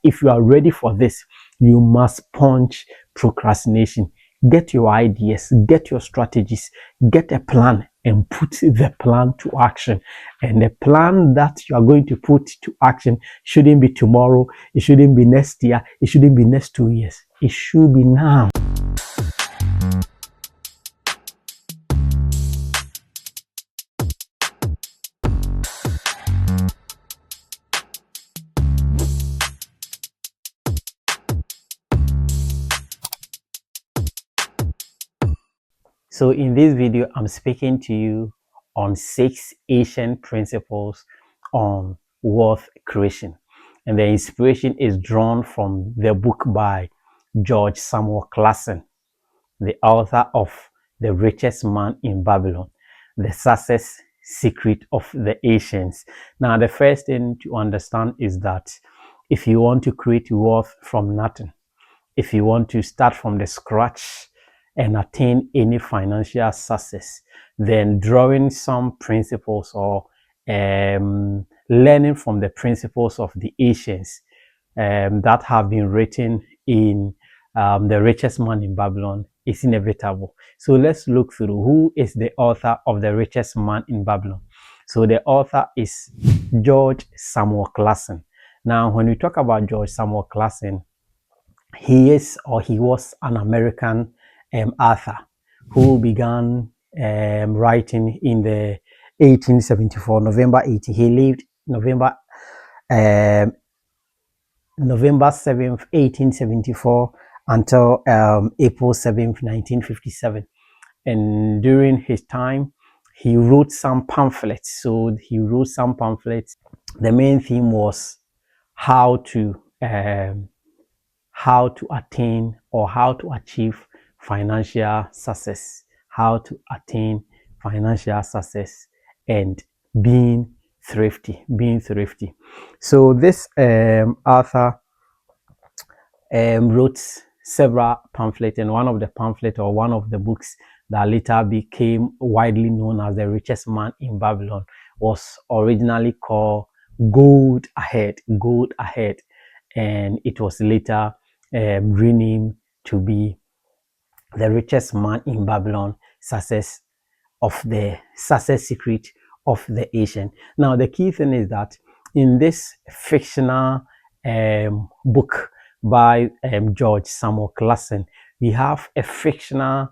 if you are ready for this, you must punch procrastination. Get your ideas, get your strategies, get a plan and put the plan to action. And the plan that you are going to put to action shouldn't be tomorrow, it shouldn't be next year, it shouldn't be next 2 years. It should be now. So in this video, I'm speaking to you on 6 ancient principles on wealth creation. And the inspiration is drawn from the book by George Samuel Clason, the author of The Richest Man in Babylon, the success secret of the Ancients. Now, the first thing to understand is that if you want to create wealth from nothing, if you want to start from the scratch and attain any financial success, then drawing some principles or learning from the principles of the Ancients that have been written in The Richest Man in Babylon is inevitable. So let's look through who is the author of The Richest Man in Babylon. So the author is George Samuel Clason. Now, when we talk about George Samuel Clason, he was an American author who began writing in the 1874, November 18. He lived November 7th, 1874 until April 7th, 1957. And during his time, he wrote some pamphlets. The main theme was how to attain or how to achieve financial success, and being thrifty. So this author wrote several pamphlets, and one of the books that later became widely known as The Richest Man in Babylon was originally called Gold Ahead, and it was later renamed to be The Richest Man in Babylon, success secret of the Asian. Now, the key thing is that in this fictional book by George Samuel Clason, we have a fictional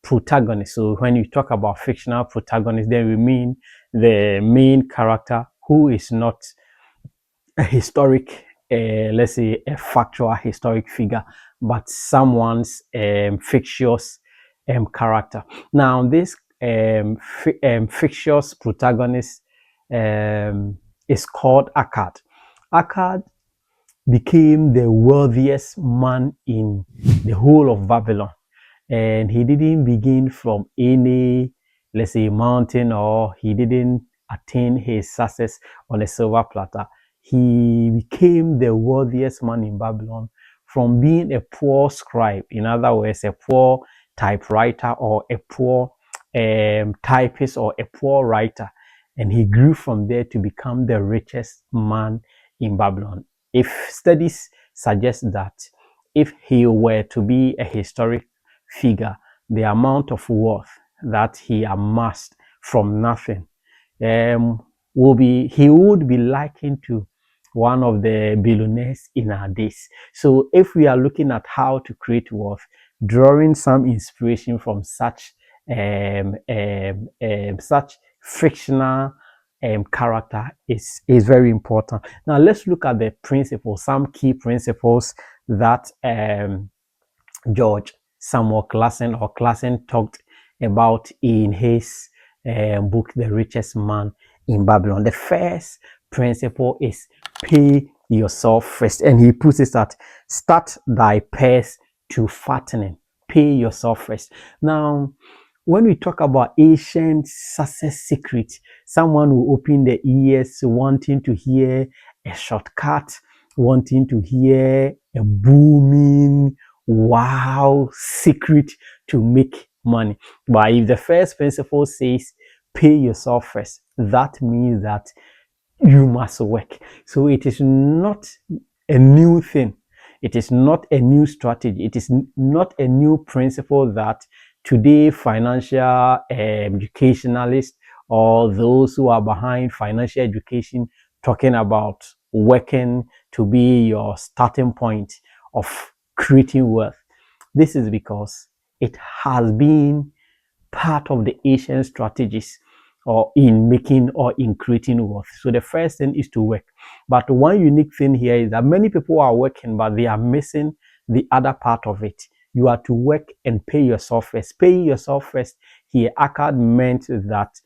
protagonist. So when you talk about fictional protagonist, then we mean the main character who is not a historic, let's say a factual historic figure, but someone's fictitious character. Now, this fictitious protagonist is called Akkad. Akkad became the wealthiest man in the whole of Babylon, and he didn't begin from any, let's say, mountain, or he didn't attain his success on a silver platter. He became the wealthiest man in Babylon from being a poor scribe, in other words, a poor typewriter, or a poor typist, or a poor writer, and he grew from there to become the richest man in Babylon. If studies suggest that if he were to be a historic figure, the amount of wealth that he amassed from nothing he would be likened to one of the billionaires in our days. So if we are looking at how to create wealth, drawing some inspiration from such fictional character is very important. Now let's look at the principles, some key principles that George Samuel Clason talked about in his book, The Richest Man in Babylon. The first principle is pay yourself first, and he puts it at start thy purse to fattening. Pay yourself first. Now, when we talk about ancient success secrets, someone will open the ears wanting to hear a shortcut, wanting to hear a booming, wow secret to make money. But if the first principle says pay yourself first, that means that you must work. So it is not a new thing. It is not a new strategy. It is not a new principle that today financial educationalists or those who are behind financial education talking about working to be your starting point of creating wealth. This is because it has been part of the Asian strategies or in making or in creating wealth. So the first thing is to work. But one unique thing here is that many people are working, but they are missing the other part of it. You are to work and pay yourself first. Paying yourself first here, ACAD meant that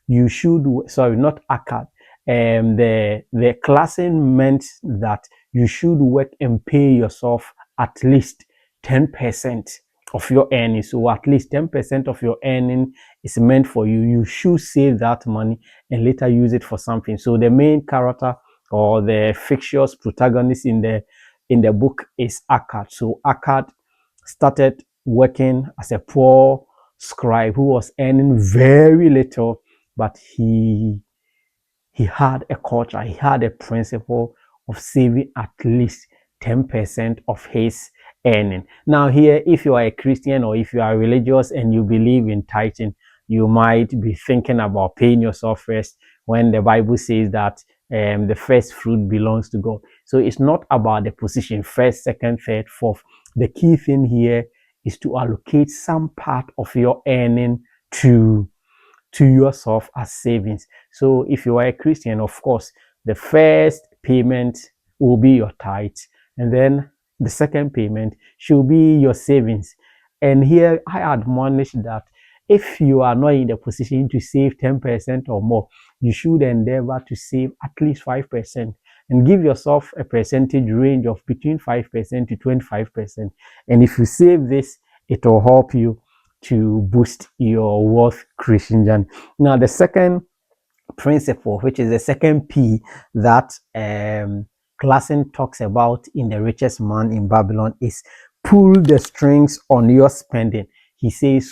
you should, sorry, not ACAD. The Clason meant that you should work and pay yourself at least 10% of your earnings. So at least 10% of your earning is meant for you. You should save that money and later use it for something. So the main character or the fictitious protagonist in the book is ACAD. So ACAD started working as a poor scribe who was earning very little, but he had a culture, he had a principle of saving at least 10% of his earning. Now, here, if you are a Christian or if you are religious and you believe in tithing, you might be thinking about paying yourself first when the Bible says that the first fruit belongs to God. So it's not about the position first, second, third, fourth. The key thing here is to allocate some part of your earning to yourself as savings. So if you are a Christian, of course, the first payment will be your tithe, and then the second payment should be your savings. And here I admonish that if you are not in the position to save 10% or more, you should endeavor to save at least 5% and give yourself a percentage range of between 5% to 25%. And if you save this, it will help you to boost your wealth creation journey. Now, the second principle, which is the second P that Clason talks about in The Richest Man in Babylon, is pull the strings on your spending. He says,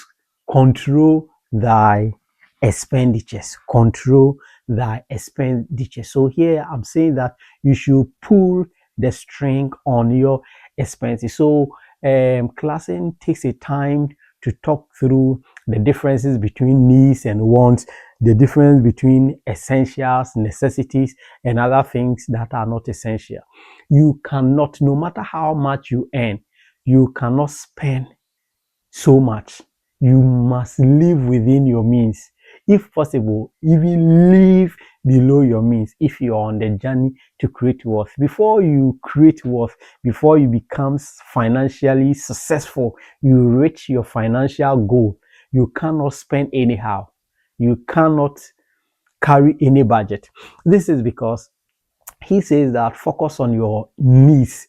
control thy expenditures. Control thy expenditures. So here I'm saying that you should pull the string on your expenses. So Clason takes a time to talk through the differences between needs and wants, the difference between essentials, necessities, and other things that are not essential. You cannot, no matter how much you earn, you cannot spend so much. You must live within your means. If possible, even live below your means if you are on the journey to create wealth. Before you create wealth, before you become financially successful, you reach your financial goal, you cannot spend anyhow. You cannot carry any budget. This is because he says that focus on your needs,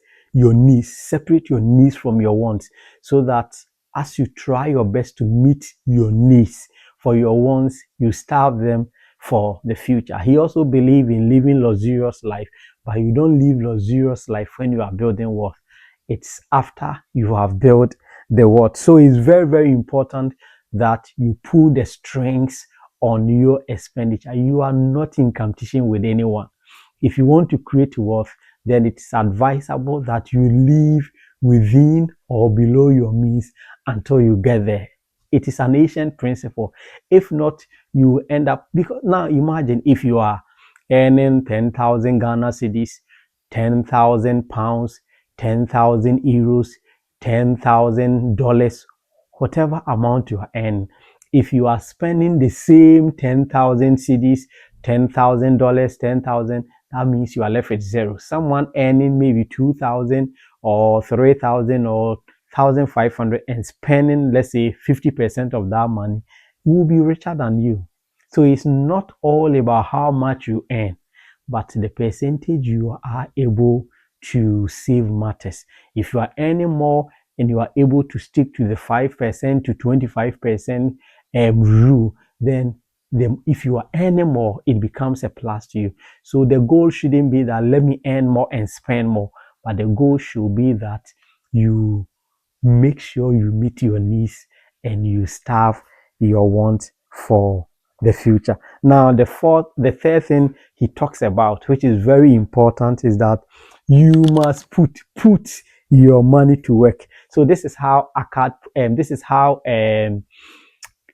separate your needs from your wants, so that as you try your best to meet your needs for your wants, you starve them for the future. He also believes in living luxurious life, but you don't live luxurious life when you are building wealth. It's after you have built the wealth. So it's very, very important that you pull the strings on your expenditure. You are not in competition with anyone. If you want to create wealth, then it's advisable that you live within or below your means until you get there. It is an ancient principle. If not, you end up, because now imagine if you are earning 10,000 Ghana cedis, 10,000 pounds, 10,000 euros, $10,000, whatever amount you are earning. If you are spending the same 10,000 cedis, $10,000, 10,000, that means you are left with zero. Someone earning maybe 2,000 or 3,000 or 1,500 and spending, let's say, 50% of that money will be richer than you. So it's not all about how much you earn, but the percentage you are able to save matters. If you are earning more and you are able to stick to the 5% to 25% rule, then if you are earning more, it becomes a plus to you. So the goal shouldn't be that let me earn more and spend more, but the goal should be that you make sure you meet your needs and you starve your want for the future. Now, the third thing he talks about, which is very important, is that You must put your money to work. So this is how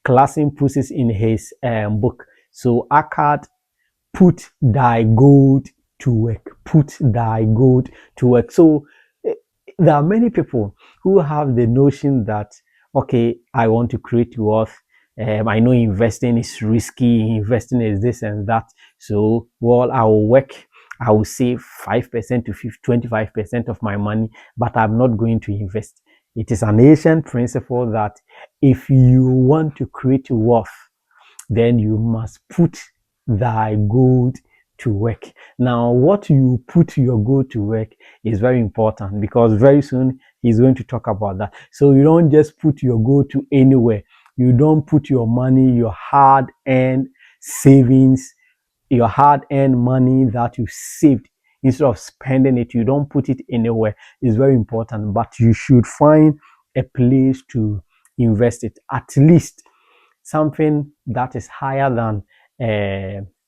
Clason puts it in his book. So Akkad, put thy gold to work. Put thy gold to work. So eh, there are many people who have the notion that, okay, I want to create wealth. I know investing is risky, investing is this and that. So, well, I will work, I will save 5% to 25% of my money, but I'm not going to invest. It is an ancient principle that if you want to create wealth, then you must put thy gold to work. Now, what you put your gold to work is very important, because very soon he's going to talk about that. So you don't just put your gold to anywhere. You don't put your money, your hard-earned savings, your hard-earned money that you saved, instead of spending it, you don't put it anywhere. It's very important, but you should find a place to invest it, at least something that is higher than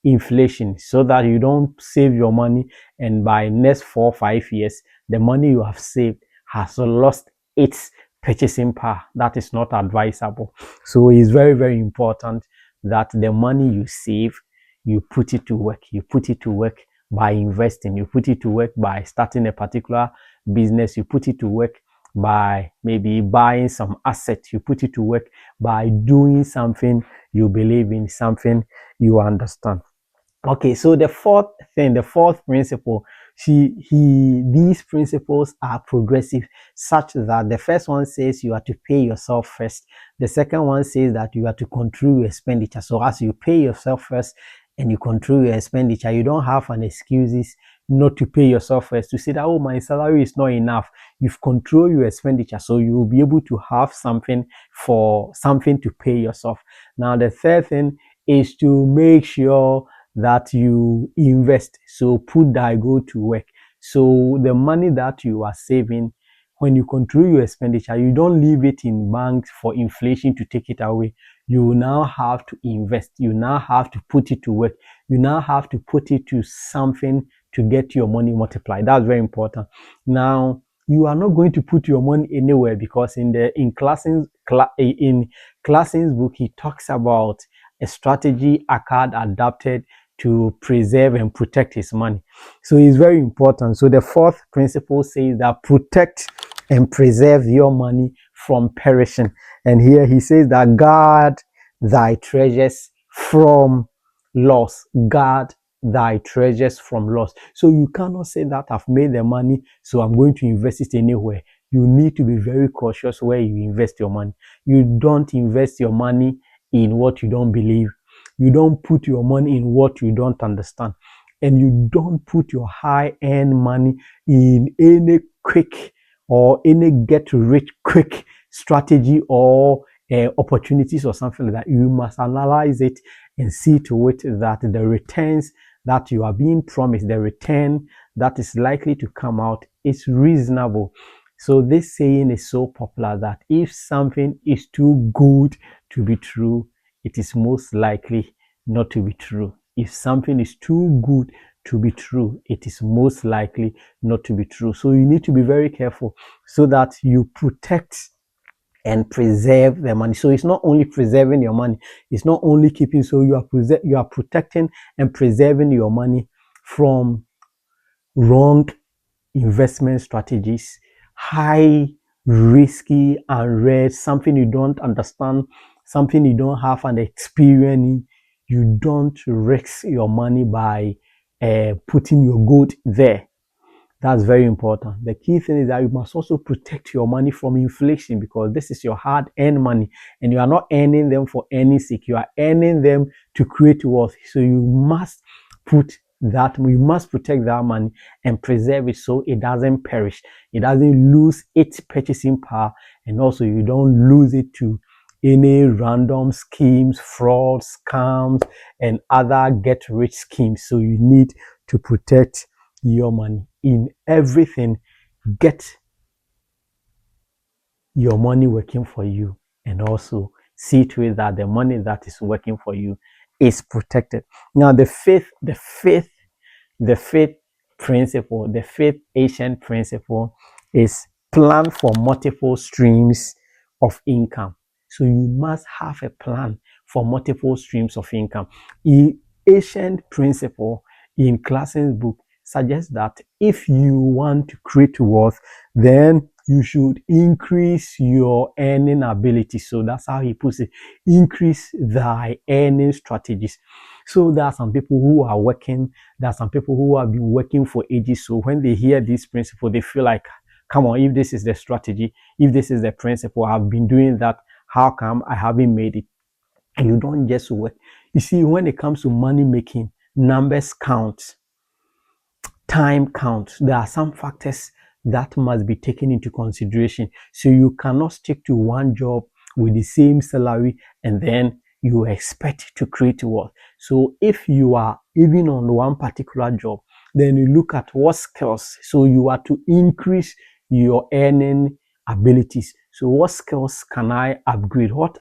inflation, so that you don't save your money and by next 4 or 5 years the money you have saved has lost its purchasing power. That is not advisable. So it's very, very important that the money you save, you put it to work. You put it to work by investing. You put it to work by starting a particular business. You put it to work by maybe buying some assets. You put it to work by doing something you believe in, something you understand. Okay, so the fourth principle, these principles are progressive, such that the first one says you are to pay yourself first. The second one says that you are to control your expenditure. So as you pay yourself first and you control your expenditure, you don't have an excuses not to pay yourself first, to say that, oh, my salary is not enough. You've controlled your expenditure, so you will be able to have something to pay yourself. Now, the third thing is to make sure that you invest. So put thy gold to work. So the money that you are saving, when you control your expenditure, you don't leave it in banks for inflation to take it away. You now have to invest. You now have to put it to work. You now have to put it to something to get your money multiplied. That's very important. Now, you are not going to put your money anywhere, because in Clason's book, he talks about a strategy Akkad adapted to preserve and protect his money. So it's very important. So the fourth principle says that protect and preserve your money from perishing. And here he says that guard thy treasures from loss. Guard thy treasures from loss. So you cannot say that I've made the money, so I'm going to invest it anywhere. You need to be very cautious where you invest your money. You don't invest your money in what you don't believe. You don't put your money in what you don't understand. And you don't put your high-end money in any quick or any get-rich-quick strategy or opportunities or something like that. You must analyze it and see to it that the returns that you are being promised, the return that is likely to come out, is reasonable. So this saying is so popular that if something is too good to be true, it is most likely not to be true. If something is too good to be true, it is most likely not to be true. So you need to be very careful so that you protect and preserve the money. So it's not only preserving your money, it's not only keeping, so you are protecting and preserving your money from wrong investment strategies, high risky and rare, something you don't understand, something you don't have an experience in. You don't risk your money by putting your gold there. That's very important. The key thing is that you must also protect your money from inflation, because this is your hard-earned money and you are not earning them for any sake. You are earning them to create wealth. So you must protect that money and preserve it so it doesn't perish. It doesn't lose its purchasing power, and also you don't lose it to any random schemes, fraud, scams, and other get-rich schemes. So you need to protect your money. In everything, get your money working for you, and also see to it that the money that is working for you is protected. Now, the fifth principle, the fifth ancient principle is plan for multiple streams of income. So you must have a plan for multiple streams of income. The ancient principle in Clason's book suggests that if you want to create wealth, then you should increase your earning ability. So that's how he puts it. Increase thy earning strategies. So there are some people who are working, there are some people who have been working for ages. So when they hear this principle, they feel like, come on, if this is the strategy, if this is the principle, I've been doing that, how come I haven't made it? And you don't just work. You see, when it comes to money making, numbers count, time counts. There are some factors that must be taken into consideration. So you cannot stick to one job with the same salary and then you expect to create wealth. So if you are even on one particular job, then you look at what skills. So you are to increase your earning abilities. So what skills can I upgrade? What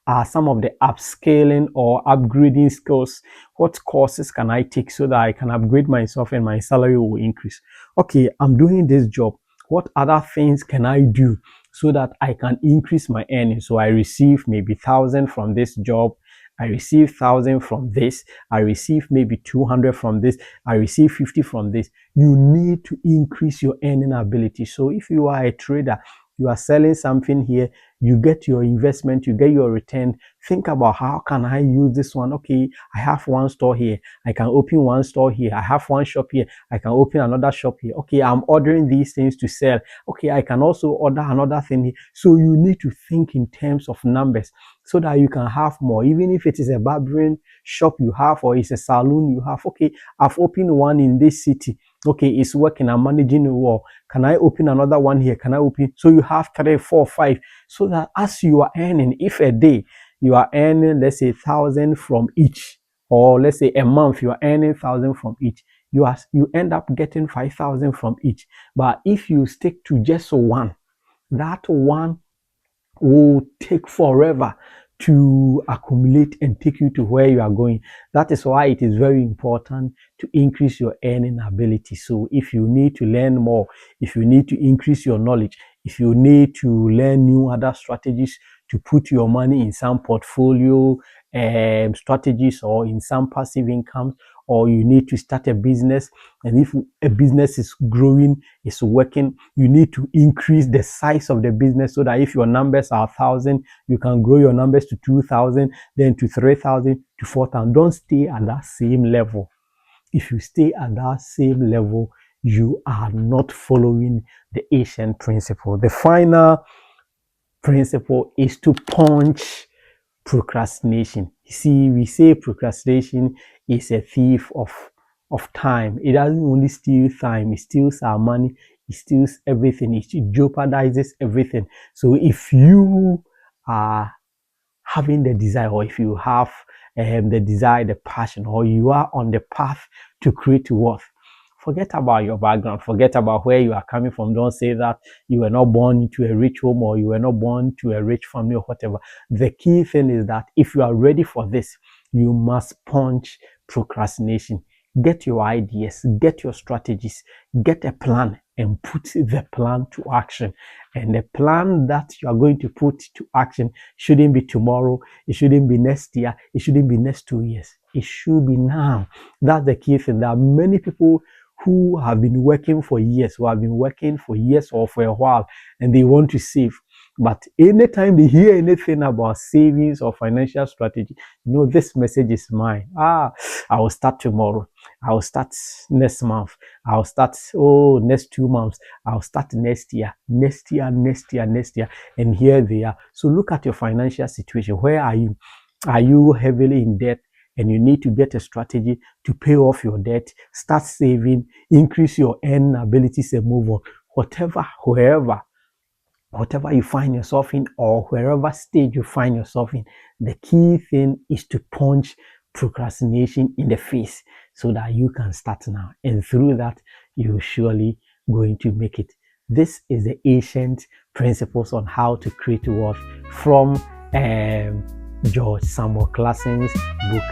are some of the upscaling or upgrading skills? What courses can I take so that I can upgrade myself and my salary will increase? Okay, I'm doing this job. What other things can I do so that I can increase my earnings? So I receive maybe 1,000 from this job. I receive 1,000 from this. I receive maybe 200 from this. I receive 50 from this. You need to increase your earning ability. So if you are a trader, you are selling something here, you get your investment, you get your return. Think about how can I use this one? Okay, I have one store here. I can open one store here. I have one shop here. I can open another shop here. Okay, I'm ordering these things to sell. Okay, I can also order another thing here. So you need to think in terms of numbers so that you can have more. Even if it is a barbering shop you have or it's a salon you have. Okay, I've opened one in this city. Okay, it's working. I'm managing it well. Can I open another one here? Can I open? So you have 3, 4, 5. So that as you are earning, if a day you are earning, let's say 1,000 from each, or let's say a month you are earning 1,000 from each, you end up getting 5,000 from each. But if you stick to just one, that one will take forever to accumulate and take you to where you are going. That is why it is very important to increase your earning ability. So if you need to learn more, if you need to increase your knowledge, if you need to learn new other strategies to put your money in some portfolio strategies or in some passive incomes, or you need to start a business, and if a business is growing, is working, you need to increase the size of the business so that if your numbers are 1,000, you can grow your numbers to 2,000, then to 3,000, to 4,000. Don't stay at that same level. If you stay at that same level, you are not following the ancient principle. The final principle is to punch procrastination. You see, we say procrastination is a thief of time. It doesn't only steal time, it steals our money, it steals everything, it jeopardizes everything. So if you are having the desire, or if you have the desire, the passion, or you are on the path to create wealth, forget about your background, forget about where you are coming from. Don't say that you were not born into a rich home or you were not born to a rich family or whatever. The key thing is that if you are ready for this, you must punch procrastination. Get your ideas, get your strategies, get a plan and put the plan to action. And the plan that you are going to put to action shouldn't be tomorrow, it shouldn't be next year, it shouldn't be next 2 years. It should be now. That's the key thing. There are many people who have been working for years, or for a while, and they want to save. But anytime they hear anything about savings or financial strategy, this message is mine. I will start tomorrow. I will start next month. I'll start, next 2 months. I'll start next year. And here they are. So look at your financial situation. Where are you? Are you heavily in debt? And you need to get a strategy to pay off your debt, start saving, increase your earning abilities and move on. Wherever you find yourself in, or wherever stage you find yourself in, the key thing is to punch procrastination in the face so that you can start now. And through that, you're surely going to make it. This is the ancient principles on how to create wealth from George Samuel Clason's book,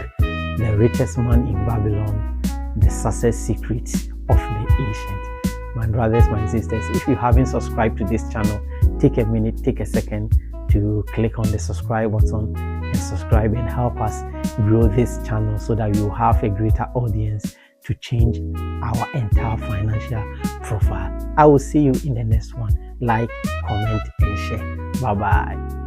The Richest Man in Babylon, The Success Secrets of the ancient. My brothers, my sisters, if you haven't subscribed to this channel, take a minute, take a second to click on the subscribe button and subscribe and help us grow this channel so that we will have a greater audience to change our entire financial profile. I will see you in the next one. Like, comment, and share. Bye bye.